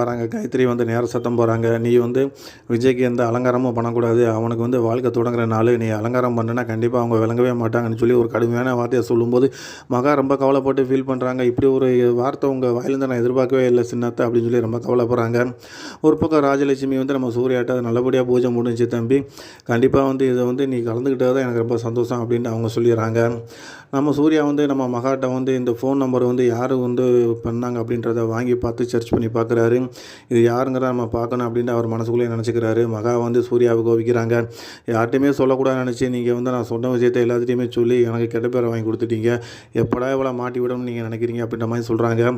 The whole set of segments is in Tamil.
வராங்க. காயத்ரி வந்து நேர சத்தம் போகிறாங்க. நீ வந்து விஜய்க்கு எந்த அலங்காரமும் பண்ணக்கூடாது. அவனுக்கு வந்து வாழ்க்கை தொடங்குற நாள். நீ அலங்காரம் பண்ணனா கண்டிப்பாக அவங்க விளங்கவே மாட்டாங்கன்னு சொல்லி ஒரு கடுமையான வார்த்தையை சொல்லும்போது மகா ரொம்ப கவலைப்பட்டு ஃபீல் பண்ணுறாங்க. இப்படி ஒரு வார்த்தை உங்கள் வாயிலிருந்து நான் எதிர்பார்க்கவே இல்லை சின்னத்தை அப்படின்னு சொல்லி ரொம்ப கவலைப்படுறாங்க. ஒரு பக்கம் ராஜலட்சுமி வந்து நம்ம சூர்யாட்ட நல்லபடியாக பூஜை முடிஞ்சு தம்பி, கண்டிப்பாக வந்து இதை வந்து நீ கலந்துக்கிட்டது தான் எனக்கு ரொம்ப சந்தோஷம் அப்படின்னு அவங்க சொல்லிடுறாங்க. நம்ம சூர்யா வந்து நம்ம மகாட்ட வந்து இந்த ஃபோன் நம்பர் வந்து யார் வந்து பண்ணாங்க அப்படின்றத வாங்கி பார்த்து சர்ச் பண்ணி பார்க்குறாரு. இது யாருங்கிறத நம்ம பார்க்கணும் அப்படின்னு அவர் மனசுக்குள்ளேயே நினச்சிக்கிறாரு. மகா வந்து சூர்யாவை கோபிக்கிறாங்க. யார்கிட்டையுமே சொல்லக்கூடாதுன்னு நினச்சி நீங்கள் வந்து நான் சொன்ன விஷயத்தை எல்லாத்துட்டையுமே சொல்லி எனக்கு கெட்ட பேரை வாங்கி கொடுத்துட்டீங்க. எப்படா இவ்வளோ மாட்டி விடணும்னு நீங்கள் நினைக்கிறீங்க அப்படின்ற மாதிரி சொல்கிறாங்க.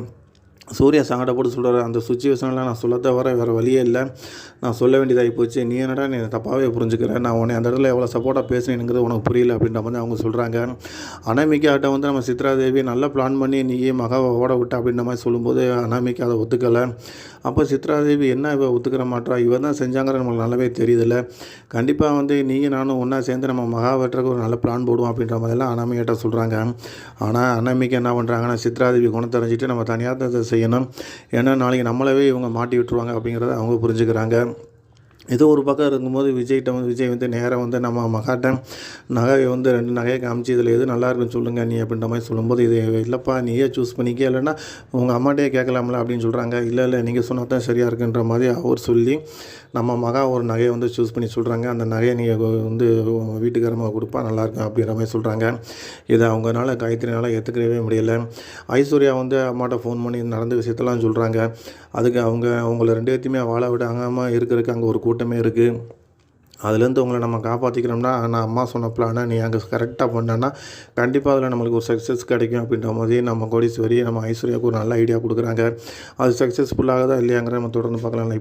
சூர்யா சங்கடப்பட்டு சொல்கிறாரு, அந்த சுச்சுவேஷனில் நான் சொல்ல தவிர வேறு வழியே இல்லை, நான் சொல்ல வேண்டியதாகி போச்சு. நீ என்னடா நீ தப்பாகவே புரிஞ்சுக்கிறேன், நான் உன்னை அந்த இடத்துல எவ்வளோ சப்போர்ட்டாக பேசுனேங்கிறது உனக்கு புரியல அப்படின்ற மாதிரி அவங்க சொல்கிறாங்க. அனாமிகாட்ட வந்து நம்ம சித்ரா தேவி நல்லா பிளான் பண்ணி நீயே மகாவை ஓட விட்ட அப்படின்ற மாதிரி சொல்லும்போது அனாமிகா அதை ஒத்துக்கலை. அப்போ சித்ரா தேவி என்ன இவ ஒத்துக்கிற மாட்டா, இவ தான் செஞ்சாங்கிற நம்மளுக்கு நல்லாவே தெரியுதில்ல, கண்டிப்பாக வந்து நீங்கள் நானும் ஒன்றா சேர்ந்து நம்ம மகா வெட்டுறதுக்கு ஒரு நல்ல பிளான் போடுவோம் அப்படின்ற மாதிரிலாம் அனாமிகிட்ட சொல்கிறாங்க. ஆனால் அனாமிகா என்ன பண்ணுறாங்கன்னா சித்ரா தேவி குணத்தறிஞ்சிட்டு நம்ம தனியாக தான் செய்யணும், ஏன்னா நாளைக்கு நம்மளவே இவங்க மாட்டி விட்டுருவாங்க அப்படிங்கிறத அவங்க புரிஞ்சுக்கிறாங்க. ஏதோ ஒரு பக்கம் இருக்கும்போது விஜய் வந்து நேராக வந்து நம்ம மகாட்ட நகையை வந்து 2 நகையை காமிச்சு இதில் எது நல்லா இருக்குன்னு சொல்லுங்கள் நீ அப்படின்ற மாதிரி சொல்லும்போது, இது இல்லைப்பா நீயே சூஸ் பண்ணிக்க, இல்லைன்னா உங்கள் அம்மாட்டையே கேட்கலாம்ல அப்படின்னு சொல்கிறாங்க. இல்லை நீங்கள் சொன்னால் தான் சரியாக இருக்குன்ற மாதிரி அவர் சொல்லி நம்ம மகா ஒரு நகையை வந்து சூஸ் பண்ணி சொல்கிறாங்க. அந்த நகையை நீங்கள் வந்து வீட்டுக்காரமாக கொடுப்பா நல்லாயிருக்கும் அப்படின்ற மாதிரி சொல்கிறாங்க. இதை அவங்களால காயத்ரினால் ஏற்றுக்கவே முடியலை. ஐஸ்வர்யா வந்து அம்மாட்ட ஃபோன் பண்ணி நடந்த விஷயத்தெல்லாம் சொல்கிறாங்க. அதுக்கு அவங்கள 2 பேர்த்தையுமே வாழ விடாமல் இருக்கிறதுக்கு அங்கே ஒரு கூட்டமே இருக்குது. அதுலேருந்து உங்களை நம்ம காப்பாற்றிக்கிறோம்னா நான் அம்மா சொன்ன பிளானை நீ அங்கே கரெக்டாக பண்ணனா கண்டிப்பாக அதில் நம்மளுக்கு ஒரு சக்ஸஸ் கிடைக்கும் அப்படின்ற மாதிரி நம்ம கோடீஸ்வரி நம்ம ஐஸ்வர்யாவுக்கு ஒரு நல்ல ஐடியா கொடுக்குறாங்க. அது சக்ஸஸ்ஃபுல்லாக தான் இல்லையாங்கிற நம்ம தொடர்ந்து பார்க்கலாம்.